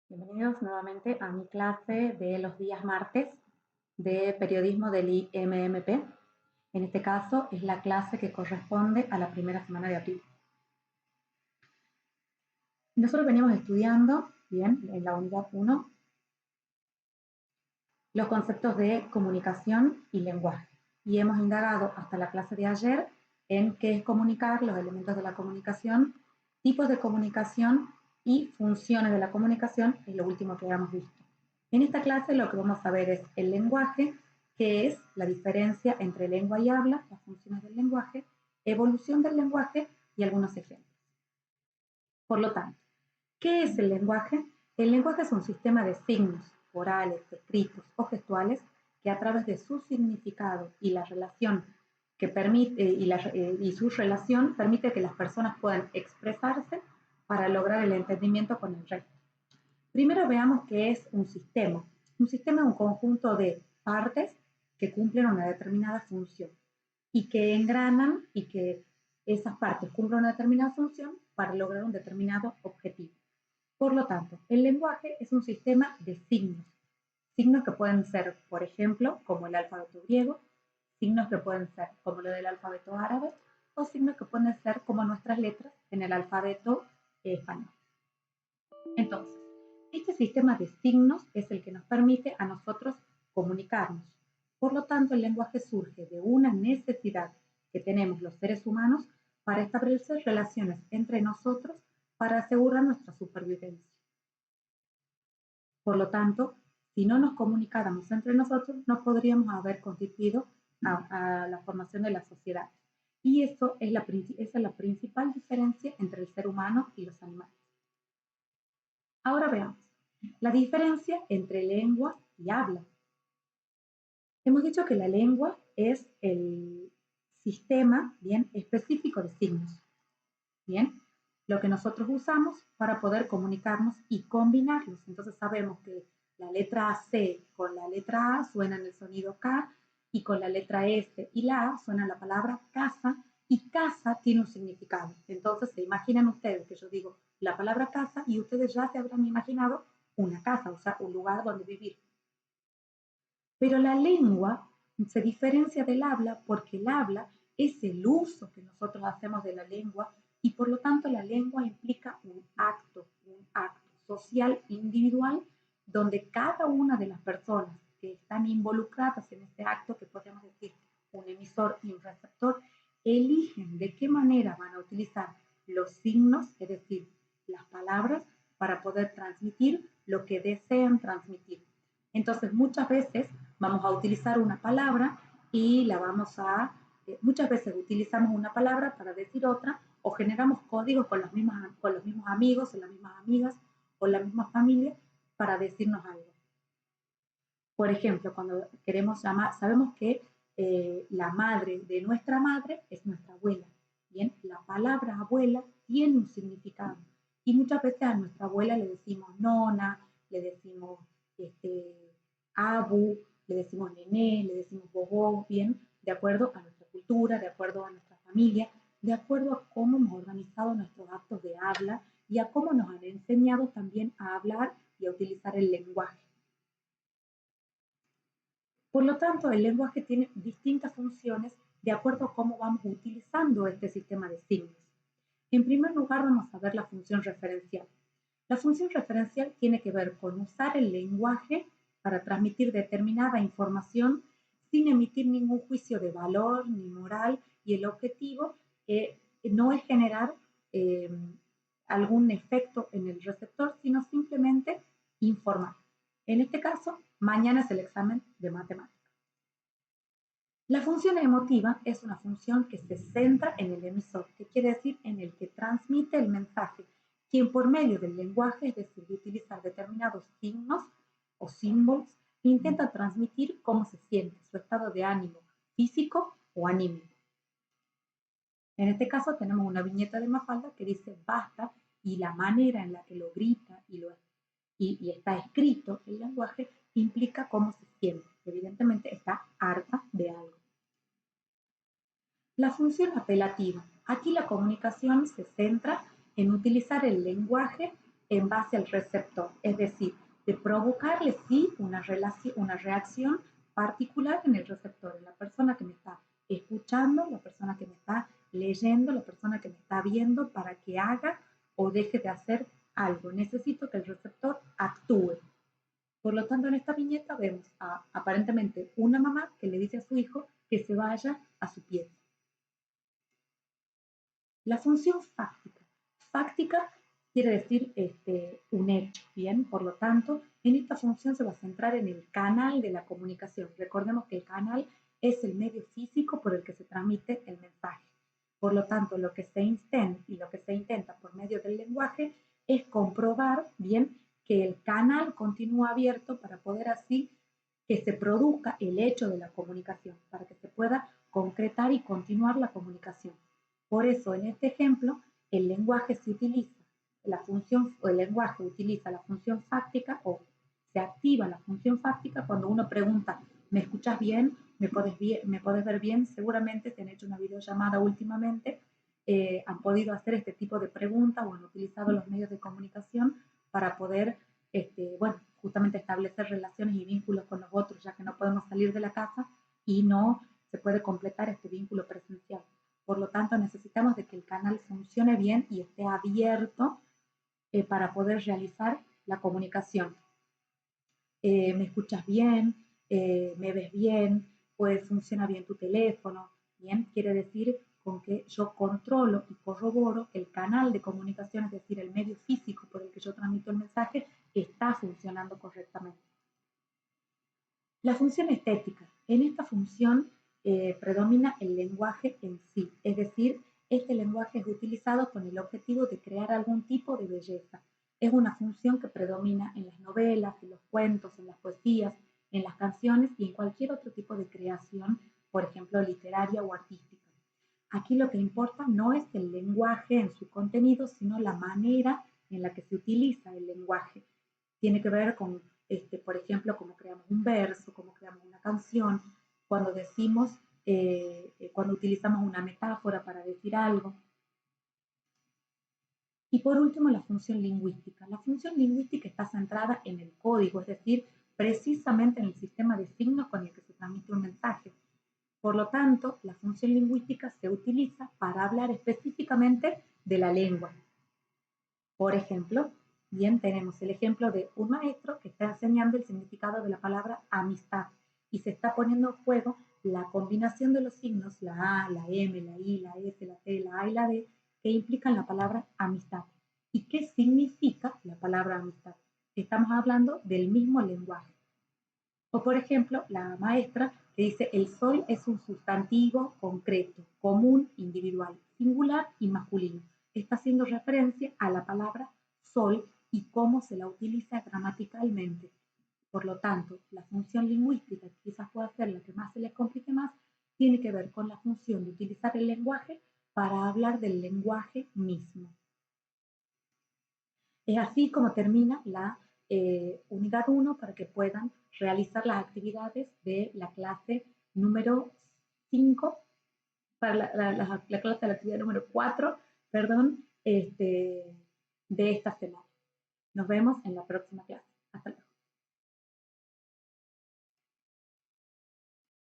Bienvenidos nuevamente a mi clase de los días martes de periodismo del IMMP. En este caso es la clase que corresponde a la primera semana de abril. Nosotros venimos estudiando, bien, en la unidad 1, los conceptos de comunicación y lenguaje. Y hemos indagado hasta la clase de ayer en qué es comunicar, los elementos de la comunicación, tipos de comunicación y funciones de la comunicación, es lo último que habíamos visto. En esta clase lo que vamos a ver es el lenguaje, que es la diferencia entre lengua y habla, las funciones del lenguaje, evolución del lenguaje y algunos ejemplos. Por lo tanto, ¿qué es el lenguaje? El lenguaje es un sistema de signos orales, escritos o gestuales que a través de su significado y la relación que permite y su relación permite que las personas puedan expresarse para lograr el entendimiento con el resto. Primero veamos qué es un sistema. Un sistema es un conjunto de partes que cumplen una determinada función y que engranan y que esas partes cumplen una determinada función para lograr un determinado objetivo. Por lo tanto, el lenguaje es un sistema de signos. Signos que pueden ser, por ejemplo, como el alfabeto griego, signos que pueden ser como lo del alfabeto árabe, o signos que pueden ser como nuestras letras en el alfabeto español. Entonces, este sistema de signos es el que nos permite a nosotros comunicarnos. Por lo tanto, el lenguaje surge de una necesidad que tenemos los seres humanos para establecer relaciones entre nosotros para asegurar nuestra supervivencia. Por lo tanto, si no nos comunicáramos entre nosotros, no podríamos haber constituido a la formación de la sociedad. Y esa es la principal diferencia entre el ser humano y los animales. Ahora veamos la diferencia entre lengua y habla. Hemos dicho que la lengua es el sistema bien específico de signos. Bien, lo que nosotros usamos para poder comunicarnos y combinarlos. Entonces sabemos que la letra C con la letra A suena en el sonido K y con la letra S y la A suena la palabra casa y casa tiene un significado. Entonces se imaginan ustedes que yo digo la palabra casa y ustedes ya se habrán imaginado una casa, o sea, un lugar donde vivir. Pero la lengua se diferencia del habla porque el habla es el uso que nosotros hacemos de la lengua y por lo tanto la lengua implica un acto social individual donde cada una de las personas que están involucradas en este acto, que podríamos decir un emisor y un receptor, eligen de qué manera van a utilizar los signos, es decir, las palabras, para poder transmitir lo que desean transmitir. Entonces, muchas veces vamos a utilizar una palabra y muchas veces utilizamos una palabra para decir otra o generamos códigos con los mismos amigos o las mismas amigas o la misma familia para decirnos algo. Por ejemplo, cuando queremos llamar, sabemos que la madre de nuestra madre es nuestra abuela. Bien, la palabra abuela tiene un significado y muchas veces a nuestra abuela le decimos nona, le decimos abu, le decimos nené, le decimos bobó, bien, de acuerdo a nuestra cultura, de acuerdo a nuestra familia, de acuerdo a cómo hemos organizado nuestros actos de habla y a cómo nos han enseñado también a hablar y a utilizar el lenguaje. Por lo tanto, el lenguaje tiene distintas funciones de acuerdo a cómo vamos utilizando este sistema de signos. En primer lugar, vamos a ver la función referencial. La función referencial tiene que ver con usar el lenguaje para transmitir determinada información sin emitir ningún juicio de valor ni moral, y el objetivo no es generar algún efecto en el receptor, sino simplemente informar. En este caso, mañana es el examen de matemáticas. La función emotiva es una función que se centra en el emisor, que quiere decir en el que transmite el mensaje, quien por medio del lenguaje, es decir, de utilizar determinados signos o símbolos, intenta transmitir cómo se siente, su estado de ánimo físico o anímico. En este caso tenemos una viñeta de Mafalda que dice basta, y la manera en la que lo grita y está escrito el lenguaje implica cómo se siente. Evidentemente está harta de algo. La función apelativa. Aquí la comunicación se centra en utilizar el lenguaje en base al receptor, es decir, de provocarle sí una reacción particular en el receptor, en la persona que me está escuchando, la persona que me está leyendo, la persona que me está viendo para que haga o deje de hacer algo. Necesito que el receptor actúe. Por lo tanto, en esta viñeta vemos aparentemente una mamá que le dice a su hijo que se vaya a su pieza. La función fáctica. Fáctica quiere decir un hecho, ¿bien? Por lo tanto, en esta función se va a centrar en el canal de la comunicación. Recordemos que el canal es el medio físico por el que se transmite el mensaje. Por lo tanto, lo que se intenta por medio del lenguaje es comprobar, bien, que el canal continúa abierto para poder así que se produzca el hecho de la comunicación, para que se pueda concretar y continuar la comunicación. Por eso, en este ejemplo, el lenguaje se utiliza, el lenguaje utiliza la función fáctica o se activa la función fáctica cuando uno pregunta, ¿me escuchas bien? ¿Me puedes ver bien? Seguramente si han hecho una videollamada últimamente, han podido hacer este tipo de preguntas o han utilizado los medios de comunicación para poder, bueno, justamente establecer relaciones y vínculos con los otros, ya que no podemos salir de la casa y no se puede completar este vínculo presencial. Por lo tanto, necesitamos de que el canal funcione bien y esté abierto para poder realizar la comunicación. ¿Me escuchas bien? ¿Me ves bien? Pues funciona bien tu teléfono. Bien, quiere decir con que yo controlo y corroboro que el canal de comunicación, es decir, el medio físico por el que yo transmito el mensaje, está funcionando correctamente. La función estética. En esta función predomina el lenguaje en sí, es decir, este lenguaje es utilizado con el objetivo de crear algún tipo de belleza. Es una función que predomina en las novelas, en los cuentos, en las poesías, en las canciones y en cualquier otro tipo de creación, por ejemplo, literaria o artística. Aquí lo que importa no es el lenguaje en su contenido, sino la manera en la que se utiliza el lenguaje. Tiene que ver con, por ejemplo, cómo creamos un verso, cómo creamos una canción, cuando decimos, cuando utilizamos una metáfora para decir algo. Y por último, la función lingüística. La función lingüística está centrada en el código, es decir, precisamente en el sistema de signos con el que se transmite un mensaje. Por lo tanto, la función lingüística se utiliza para hablar específicamente de la lengua. Por ejemplo, bien, tenemos el ejemplo de un maestro que está enseñando el significado de la palabra amistad y se está poniendo en juego la combinación de los signos, la A, la M, la I, la S, la T, la A y la D, que implican la palabra amistad. ¿Y qué significa la palabra amistad? Estamos hablando del mismo lenguaje. O por ejemplo, la maestra que dice el sol es un sustantivo concreto, común, individual, singular y masculino. Está haciendo referencia a la palabra sol y cómo se la utiliza gramaticalmente. Por lo tanto, la función lingüística, que quizás pueda ser la que más se les complique más, tiene que ver con la función de utilizar el lenguaje para hablar del lenguaje mismo. Es así como termina la unidad 1 para que puedan realizar las actividades de la clase número 5, para la clase de la actividad número 4, perdón, de esta semana. Nos vemos en la próxima clase.